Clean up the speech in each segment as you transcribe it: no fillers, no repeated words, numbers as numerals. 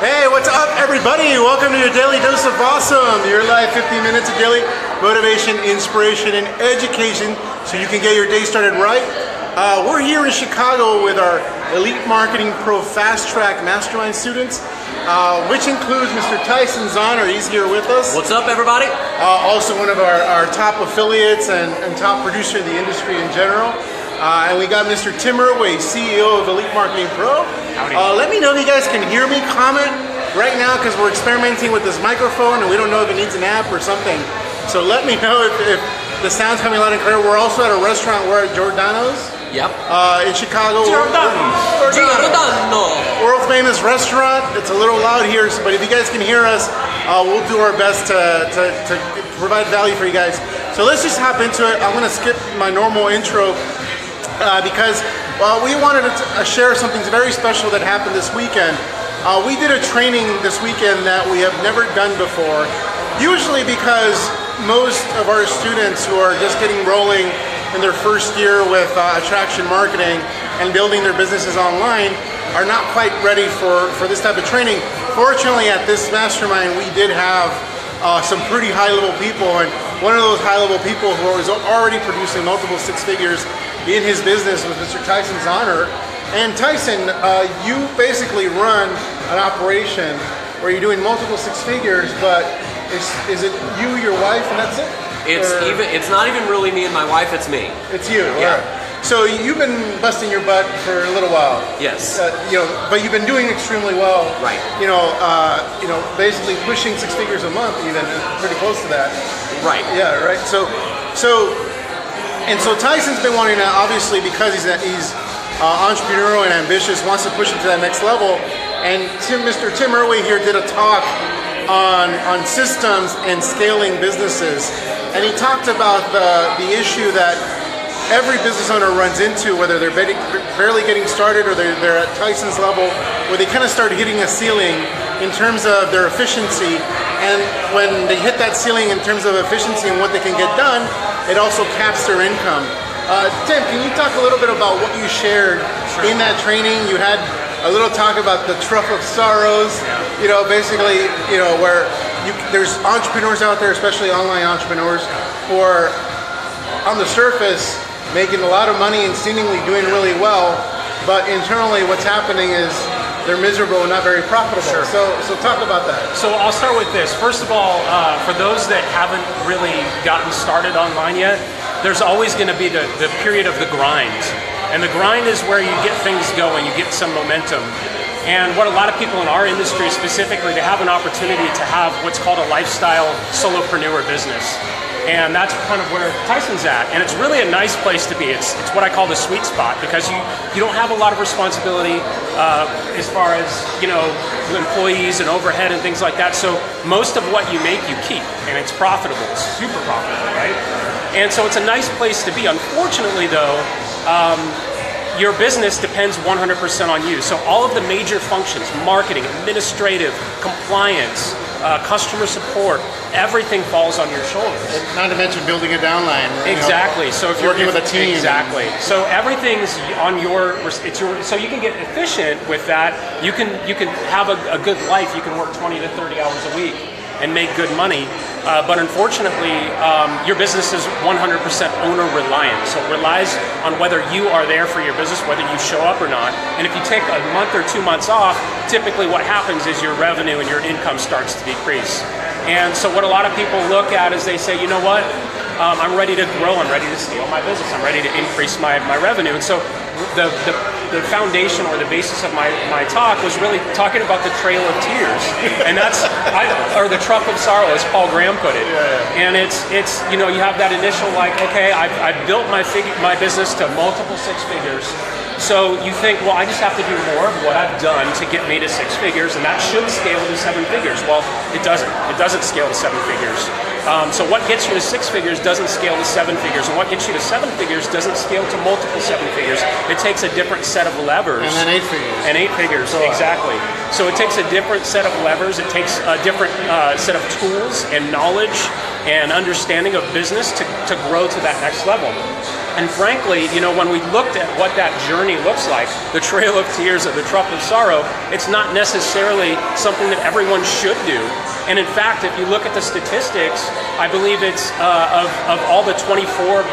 Hey, what's up, everybody? Welcome to your Daily Dose of Awesome, your live 15 minutes of daily motivation, inspiration, and education so you can get your day started right. We're here in Chicago with our Elite Marketing Pro Fast Track Mastermind students, which includes Mr. Tyson Zahner. He's here with us. What's up, everybody? Also one of our top affiliates and top producer in the industry in general. And we got Mr. Erway, CEO of Elite Marketing Pro. Let me know if you guys can hear me. Comment right now because we're experimenting with this microphone and we don't know if it needs an app or something. So let me know if the sound's coming loud and clear. We're also at a restaurant. We're at Giordano's. Yep. In Chicago. Giordano. World famous restaurant. It's a little loud here, but if you guys can hear us, we'll do our best to provide value for you guys. So let's just hop into it. I'm going to skip my normal intro because we wanted to share something very special that happened this weekend. We did a training this weekend that we have never done before. Usually because most of our students who are just getting rolling in their first year with attraction marketing and building their businesses online are not quite ready for this type of training. Fortunately, at this mastermind, we did have some pretty high-level people, and one of those high-level people who was already producing multiple six figures in his business was Mr. Tyson Zahner. And Tyson, you basically run an operation where you're doing multiple six figures, but is it you, your wife, and that's it? It's not even really me and my wife, it's me. It's you, yeah. Right. So you've been busting your butt for a little while. Yes. But you've been doing extremely well. Right. Basically pushing six figures a month, even pretty close to that. Right. Yeah. Right. So Tyson's been wanting to, obviously, because he's entrepreneurial and ambitious, wants to push it to that next level. And Mr. Erway here did a talk on systems and scaling businesses, and he talked about the issue that every business owner runs into, whether they're barely getting started or they're at Tyson's level, where they kind of start hitting a ceiling in terms of their efficiency. And when they hit that ceiling in terms of efficiency and what they can get done, it also caps their income. Tim, can you talk a little bit about what you shared in that training? You had a little talk about the trough of sorrows, basically, where there's entrepreneurs out there, especially online entrepreneurs, who are on the surface making a lot of money and seemingly doing really well, but internally what's happening is they're miserable and not very profitable. Sure. So talk about that. So I'll start with this. First of all, for those that haven't really gotten started online yet, there's always going to be the period of the grind. And the grind is where you get things going, you get some momentum. And what a lot of people in our industry specifically, they have an opportunity to have what's called a lifestyle solopreneur business. And that's kind of where Tyson's at. And it's really a nice place to be. It's what I call the sweet spot, because you don't have a lot of responsibility as far as, employees and overhead and things like that. So most of what you make, you keep, and it's profitable. It's super profitable, right? And so it's a nice place to be. Unfortunately, though, your business depends 100% on you. So all of the major functions, marketing, administrative, compliance, customer support, everything falls on your shoulders. Not to mention building a downline. Exactly. So if you're working with a team. Exactly. So everything's on so you can get efficient with that. You can have a good life. You can work 20 to 30 hours a week and make good money. But unfortunately, your business is 100% owner reliant. So it relies on whether you are there for your business, whether you show up or not. And if you take a month or 2 months off, typically what happens is your revenue and your income starts to decrease. And so what a lot of people look at is they say, you know what, I'm ready to grow, I'm ready to scale my business, I'm ready to increase my revenue. And so the foundation or the basis of my talk was really talking about the trail of tears, and or the trough of sorrow, as Paul Graham put it. Yeah. And it's you have that initial okay, I've built my business to multiple six figures. So you think, well, I just have to do more of what I've done to get me to six figures, and that should scale to seven figures. Well, it doesn't. It doesn't scale to seven figures. So what gets you to six figures doesn't scale to seven figures, and what gets you to seven figures doesn't scale to multiple seven figures. It takes a different set of levers. And then 8 figures. And 8 figures, exactly. So it takes a different set of levers. It takes a different set of tools and knowledge and understanding of business to grow to that next level. And frankly, you know, when we looked at what that journey looks like, the trail of tears or the trough of sorrow, it's not necessarily something that everyone should do. And in fact, if you look at the statistics, I believe it's of all the 24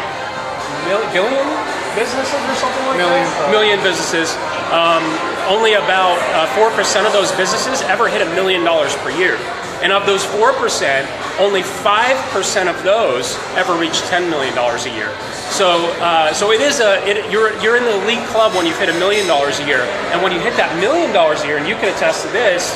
billion businesses or something like that? Million businesses. Only about 4% of those businesses ever hit $1 million per year. And of those 4%, only 5% of those ever reach $10 million a year. So it is you're in the elite club when you've hit $1 million a year. And when you hit that $1 million a year, and you can attest to this,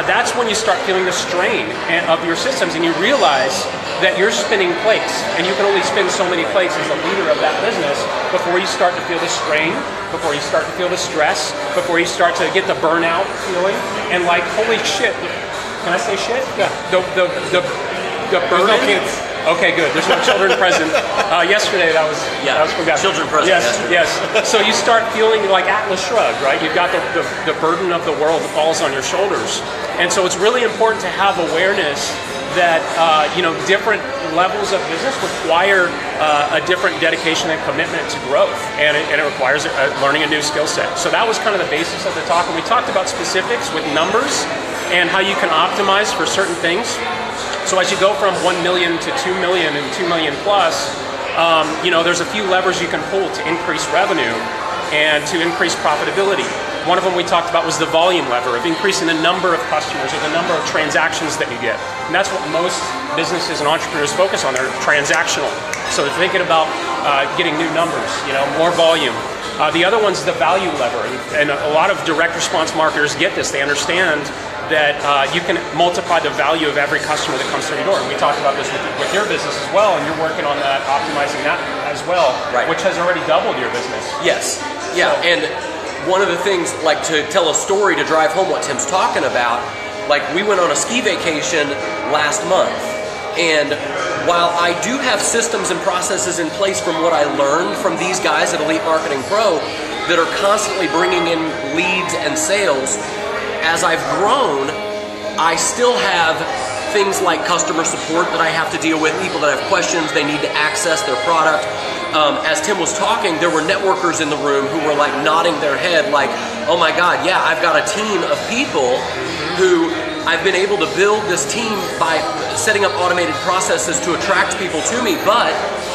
that's when you start feeling the strain of your systems, and you realize that you're spinning plates, and you can only spin so many plates as a leader of that business before you start to feel the strain, before you start to feel the stress, before you start to get the burnout feeling, and like, holy shit. Can I say shit? Yeah. The burden. No kids. Okay, good. There's no children present. Yesterday that was forgotten. Children present. Yes. So you start feeling like Atlas Shrugged, right? You've got the burden of the world that falls on your shoulders, and so it's really important to have awareness that different levels of business require a different dedication and commitment to growth, and it requires learning a new skill set. So that was kind of the basis of the talk, and we talked about specifics with numbers and how you can optimize for certain things. So as you go from 1 million to 2 million and 2 million plus, there's a few levers you can pull to increase revenue and to increase profitability. One of them we talked about was the volume lever of increasing the number of customers or the number of transactions that you get. And that's what most businesses and entrepreneurs focus on. They're transactional. So they're thinking about getting new numbers, more volume. The other one's the value lever. And a lot of direct response marketers get this. They understand that you can multiply the value of every customer that comes through your door. And we talked about this with your business as well, and you're working on that, optimizing that as well, right, which has already doubled your business. Yes. Yeah. And one of the things, like, to tell a story to drive home what Tim's talking about, like, we went on a ski vacation last month, and while I do have systems and processes in place from what I learned from these guys at Elite Marketing Pro that are constantly bringing in leads and sales, as I've grown, I still have things like customer support that I have to deal with, people that have questions, they need to access their product. As Tim was talking, there were networkers in the room who were like nodding their head like, oh my God, yeah, I've got a team of people who I've been able to build this team by setting up automated processes to attract people to me, but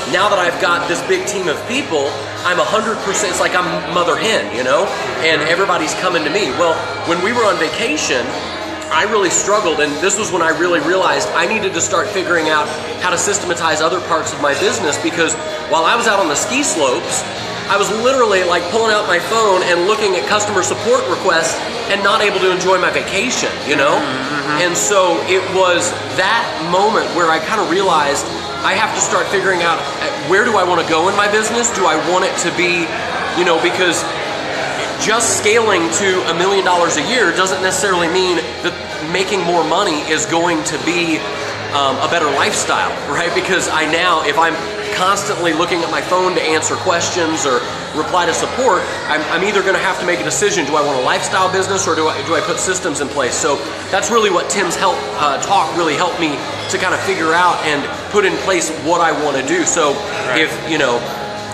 now that I've got this big team of people, I'm 100%, it's like I'm mother hen, and everybody's coming to me. Well, when we were on vacation, I really struggled, and this was when I really realized I needed to start figuring out how to systematize other parts of my business, because while I was out on the ski slopes, I was literally like pulling out my phone and looking at customer support requests and not able to enjoy my vacation, And so it was that moment where I kind of realized I have to start figuring out where do I want to go in my business? Do I want it to be, because just scaling to $1 million a year doesn't necessarily mean that making more money is going to be a better lifestyle, right? Because if I'm constantly looking at my phone to answer questions or reply to support, I'm either going to have to make a decision. Do I want a lifestyle business, or do I put systems in place? So that's really what Tim's talk really helped me to kind of figure out and put in place what I want to do. So if,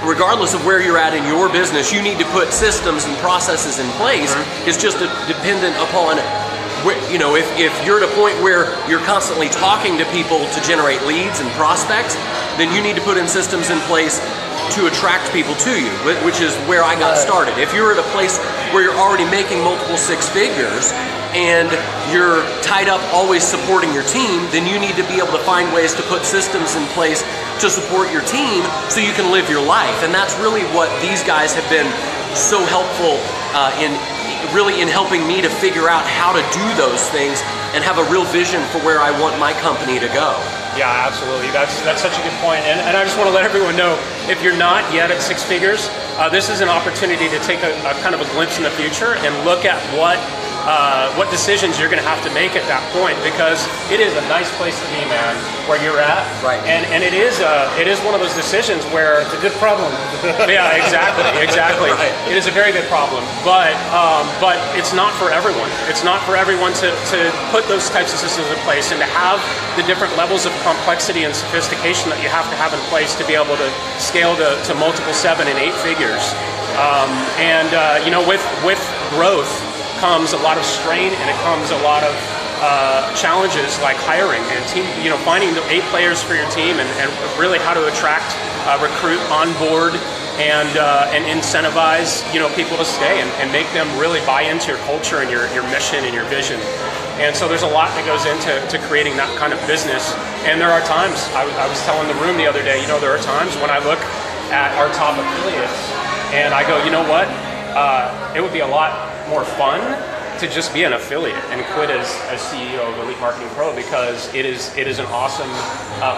regardless of where you're at in your business, you need to put systems and processes in place. It's just dependent upon, if you're at a point where you're constantly talking to people to generate leads and prospects, then you need to put in systems in place to attract people to you, which is where I got started. If you're at a place where you're already making multiple six figures and you're tied up always supporting your team, then you need to be able to find ways to put systems in place to support your team so you can live your life. And that's really what these guys have been so helpful in helping me to figure out how to do those things and have a real vision for where I want my company to go. Yeah, absolutely. That's such a good point. And I just want to let everyone know, if you're not yet at six figures, this is an opportunity to take a kind of a glimpse in the future and look at what what decisions you're going to have to make at that point, because it is a nice place to be, man, where you're at. Right. And it is one of those decisions where it's a good problem. yeah, exactly. Right. It is a very good problem, but it's not for everyone. It's not for everyone to put those types of systems in place and to have the different levels of complexity and sophistication that you have to have in place to be able to scale to multiple 7 and 8 figures. With growth comes a lot of strain, and it comes a lot of challenges like hiring and team, finding the 8 players for your team, and really how to attract, recruit, onboard, and incentivize people to stay and make them really buy into your culture and your mission and your vision. And so there's a lot that goes into creating that kind of business. And there are times, I was telling the room the other day, there are times when I look at our top affiliates and I go, you know what? It would be a lot more fun to just be an affiliate and quit as CEO of Elite Marketing Pro, because it is an awesome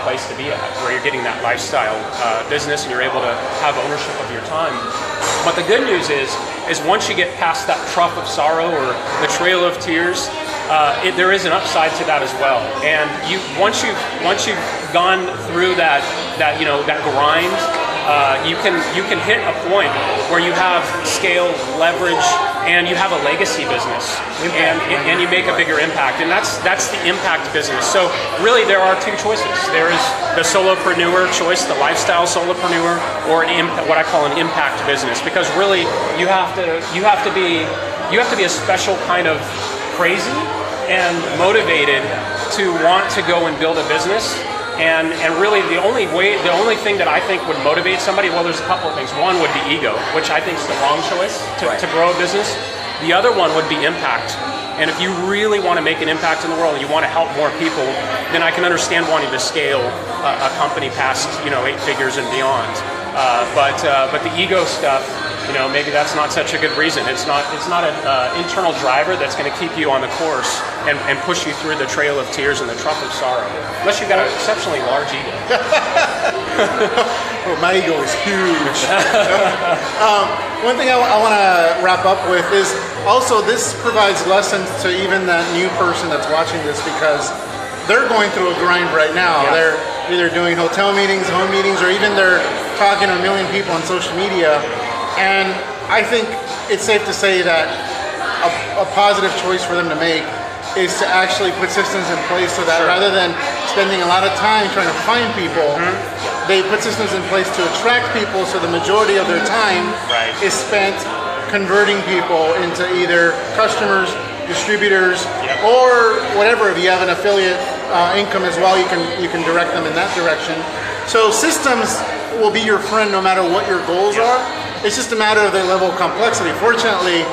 place to be at, where you're getting that lifestyle business and you're able to have ownership of your time. But the good news is once you get past that trough of sorrow or the trail of tears, there is an upside to that as well. And once you've gone through that grind, you can hit a point where you have scale, leverage, and you have a legacy business, and you make a bigger impact, and that's the impact business. So really, there are 2 choices. There is the solopreneur choice, the lifestyle solopreneur, or what I call an impact business, because really you have to be a special kind of crazy and motivated to want to go and build a business. And really the only thing that I think would motivate somebody, well, there's a couple of things. One would be ego, which I think is the wrong choice to grow a business. The other one would be impact. And if you really want to make an impact in the world and you want to help more people, then I can understand wanting to scale a company past 8 figures and beyond. But the ego stuff, maybe that's not such a good reason. It's not an internal driver that's going to keep you on the course and push you through the trail of tears and the trough of sorrow, unless you've got an exceptionally large ego. Oh, my ego is huge. One thing I want to wrap up with is also this provides lessons to even that new person that's watching this, because they're going through a grind right now. Yeah. They're either doing hotel meetings, home meetings, or even they're talking to 1 million people on social media. And I think it's safe to say that a positive choice for them to make is to actually put systems in place so that rather than spending a lot of time trying to find people, they put systems in place to attract people, so the majority of their time is spent converting people into either customers, distributors, or whatever. If you have an affiliate income as well, you can direct them in that direction. So systems will be your friend no matter what your goals are. It's just a matter of their level of complexity. Fortunately,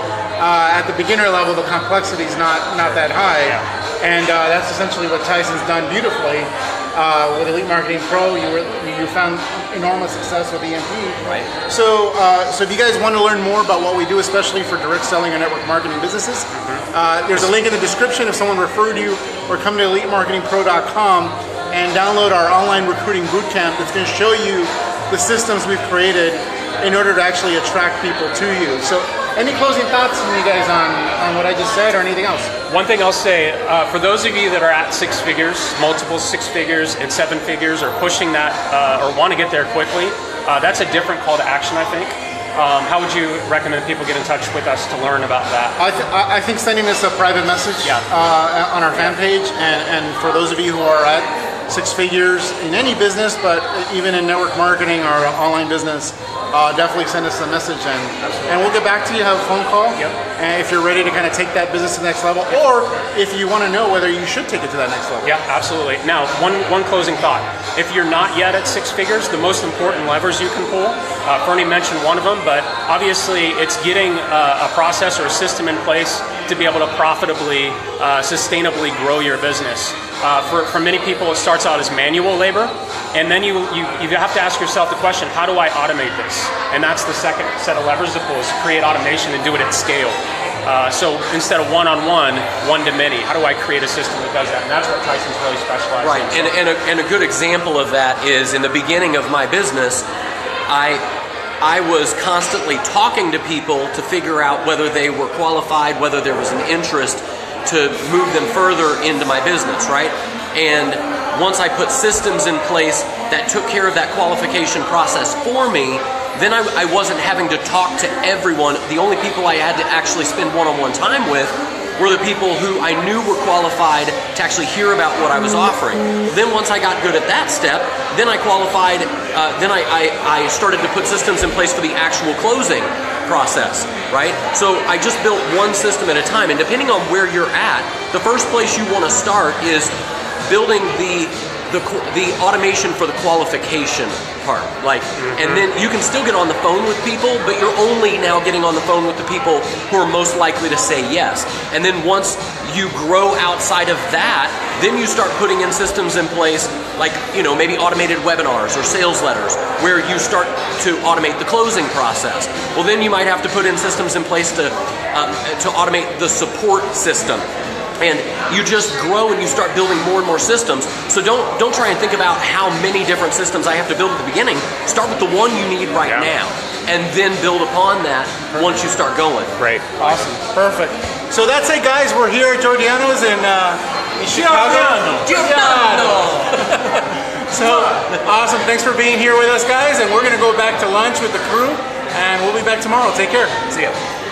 at the beginner level, the complexity is not that high, and that's essentially what Tyson's done beautifully with Elite Marketing Pro. You found enormous success with EMP. Right. So if you guys want to learn more about what we do, especially for direct selling or network marketing businesses, there's a link in the description if someone referred you, or come to EliteMarketingPro.com and download our online recruiting bootcamp. It's going to show you the systems we've created in order to actually attract people to you. So any closing thoughts from you guys on what I just said, or anything else? One thing I'll say, for those of you that are at 6 figures, multiple 6 figures and 7 figures, or pushing that, or want to get there quickly, that's a different call to action, I think. How would you recommend people get in touch with us to learn about that? I think sending us a private message on our fan page, and for those of you who are at 6 figures in any business, but even in network marketing or online business, definitely send us a message, and we'll get back to you, have a phone call, and if you're ready to kind of take that business to the next level, or if you want to know whether you should take it to that next level. Yeah, absolutely. Now, one closing thought. If you're not yet at 6 figures, the most important levers you can pull, Fernie mentioned one of them, but obviously it's getting a process or a system in place to be able to profitably, sustainably grow your business. For many people, it starts out as manual labor, and then you have to ask yourself the question, how do I automate this? And that's the second set of levers to pull, is create automation and do it at scale. So instead of one-on-one, one-to-many, how do I create a system that does that? And that's what Tyson's really specialized in. Right, and a good example of that is in the beginning of my business, I was constantly talking to people to figure out whether they were qualified, whether there was an interest to move them further into my business, right? And once I put systems in place that took care of that qualification process for me, then I wasn't having to talk to everyone. The only people I had to actually spend one-on-one time with were the people who I knew were qualified to actually hear about what I was offering. Then once I got good at that step, then I qualified, then I started to put systems in place for the actual closing process, right? So I just built one system at a time, and depending on where you're at, the first place you want to start is building the automation for the qualification part. And then you can still get on the phone with people, but you're only now getting on the phone with the people who are most likely to say yes. And then once you grow outside of that, then you start putting in systems in place, like, maybe automated webinars or sales letters, where you start to automate the closing process. Well, then you might have to put in systems in place to automate the support system. And you just grow and you start building more and more systems. So don't try and think about how many different systems I have to build at the beginning. Start with the one you need right now, and then build upon that once you start going. Great. Awesome. Perfect. So that's it, guys. We're here at Giordano's in Chicago. Giordano. So awesome. Thanks for being here with us, guys. And we're going to go back to lunch with the crew, and we'll be back tomorrow. Take care. See ya.